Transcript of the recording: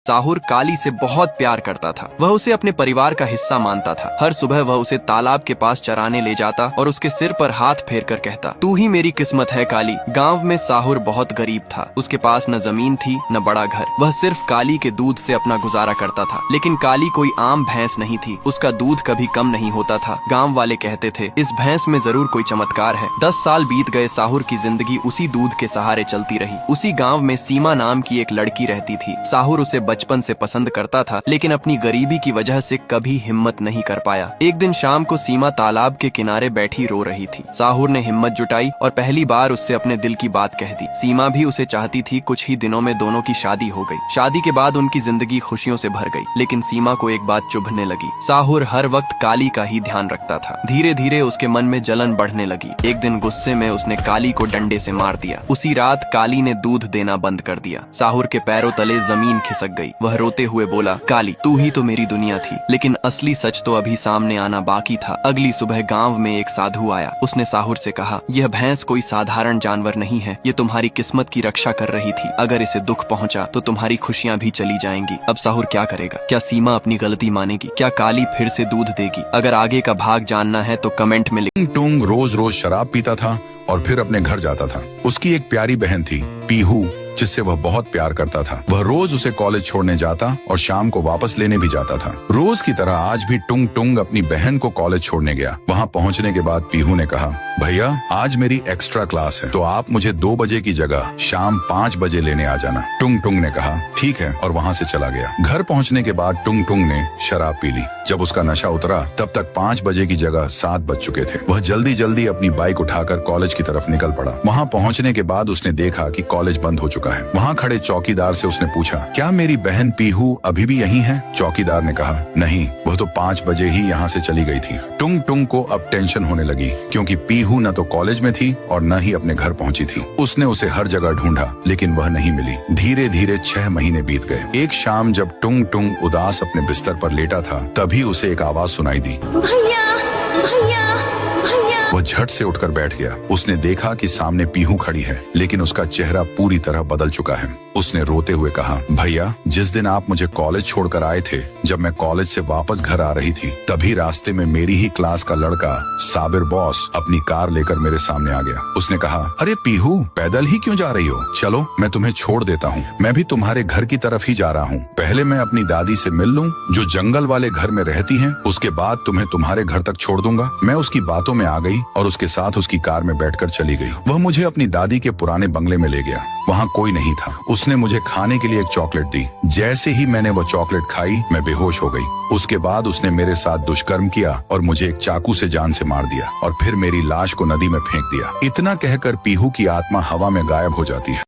साहुर काली से बहुत प्यार करता था। वह उसे अपने परिवार का हिस्सा मानता था। हर सुबह वह उसे तालाब के पास चराने ले जाता और उसके सिर पर हाथ फेर कर कहता, तू ही मेरी किस्मत है काली। गांव में साहुर बहुत गरीब था। उसके पास न जमीन थी न बड़ा घर। वह सिर्फ काली के दूध से अपना गुजारा करता था। लेकिन काली कोई आम भैंस नहीं थी। उसका दूध कभी कम नहीं होता था। गाँव वाले कहते थे, इस भैंस में जरूर कोई चमत्कार है। 10 साल बीत गए। साहुर की जिंदगी उसी दूध के सहारे चलती रही। उसी गाँव में सीमा नाम की एक लड़की रहती थी। साहुर उसे बचपन से पसंद करता था, लेकिन अपनी गरीबी की वजह से कभी हिम्मत नहीं कर पाया। एक दिन शाम को सीमा तालाब के किनारे बैठी रो रही थी। साहुर ने हिम्मत जुटाई और पहली बार उससे अपने दिल की बात कह दी। सीमा भी उसे चाहती थी। कुछ ही दिनों में दोनों की शादी हो गई। शादी के बाद उनकी जिंदगी खुशियों से भर गई। लेकिन सीमा को एक बात चुभने लगी। साहुर हर वक्त काली का ही ध्यान रखता था। धीरे धीरे उसके मन में जलन बढ़ने लगी। एक दिन गुस्से में उसने काली को डंडे से मार दिया। उसी रात काली ने दूध देना बंद कर दिया। साहुर के पैरों तले जमीन खिसक गई। वह रोते हुए बोला, काली तू ही तो मेरी दुनिया थी। लेकिन असली सच तो अभी सामने आना बाकी था। अगली सुबह गांव में एक साधु आया। उसने साहुर से कहा, यह भैंस कोई साधारण जानवर नहीं है। ये तुम्हारी किस्मत की रक्षा कर रही थी। अगर इसे दुख पहुंचा तो तुम्हारी खुशियां भी चली जाएंगी। अब साहुर क्या करेगा? क्या सीमा अपनी गलती मानेगी? क्या काली फिर से दूध देगी? अगर आगे का भाग जानना है तो कमेंट में लिख। टुंग रोज रोज शराब पीता था और फिर अपने घर जाता था। उसकी एक प्यारी बहन थी, पीहू, जिससे वह बहुत प्यार करता था। वह रोज उसे कॉलेज छोड़ने जाता और शाम को वापस लेने भी जाता था। रोज की तरह आज भी टुंग टुंग अपनी बहन को कॉलेज छोड़ने गया। वहाँ पहुँचने के बाद पीहू ने कहा, भैया आज मेरी एक्स्ट्रा क्लास है, तो आप मुझे 2 बजे की जगह शाम 5 बजे लेने आ जाना। टुंग टुंग ने कहा, ठीक है, और वहाँ से चला गया। घर पहुँचने के बाद टुंग टुंग ने शराब पी ली। जब उसका नशा उतरा तब तक 5 बजे की जगह 7 बज चुके थे। वह जल्दी जल्दी अपनी बाइक उठाकर कॉलेज की तरफ निकल पड़ा। वहाँ पहुँचने के बाद उसने देखा कि कॉलेज बंद हो चुका है। वहाँ खड़े चौकीदार से उसने पूछा, क्या मेरी बहन पीहू अभी भी यहीं है? चौकीदार ने कहा, नहीं, वह तो 5 बजे ही यहाँ से चली गई थी। टुंग टुंग को अब टेंशन होने लगी, क्योंकि पीहू न तो कॉलेज में थी और न ही अपने घर पहुँची थी। उसने उसे हर जगह ढूंढा, लेकिन वह नहीं मिली। धीरे धीरे 6 महीने बीत गए। एक शाम जब टुंग टुंग उदास अपने बिस्तर पर लेटा था, तभी उसे एक आवाज सुनाई दी, भैया भैया भैया। वह झट से उठकर बैठ गया। उसने देखा कि सामने पीहू खड़ी है, लेकिन उसका चेहरा पूरी तरह बदल चुका है। उसने रोते हुए कहा, भैया जिस दिन आप मुझे कॉलेज छोड़कर आए थे, जब मैं कॉलेज से वापस घर आ रही थी, तभी रास्ते में मेरी ही क्लास का लड़का साबिर बॉस अपनी कार लेकर मेरे सामने आ गया। उसने कहा, अरे पीहू, पैदल ही क्यों जा रही हो? चलो मैं तुम्हें छोड़ देता हूँ। मैं भी तुम्हारे घर की तरफ ही जा रहा हूँ। पहले मैं अपनी दादी से मिल लूँ, जो जंगल वाले घर में रहती है। उसके बाद तुम्हें तुम्हारे घर तक छोड़ दूंगा। मैं उसकी बातों में आ गई और उसके साथ उसकी कार में बैठकर चली गई। वह मुझे अपनी दादी के पुराने बंगले में ले गया। वहाँ कोई नहीं था। उसने मुझे खाने के लिए एक चॉकलेट दी। जैसे ही मैंने वो चॉकलेट खाई, मैं बेहोश हो गई। उसके बाद उसने मेरे साथ दुष्कर्म किया और मुझे एक चाकू से जान से मार दिया और फिर मेरी लाश को नदी में फेंक दिया। इतना कहकर पीहू की आत्मा हवा में गायब हो जाती है।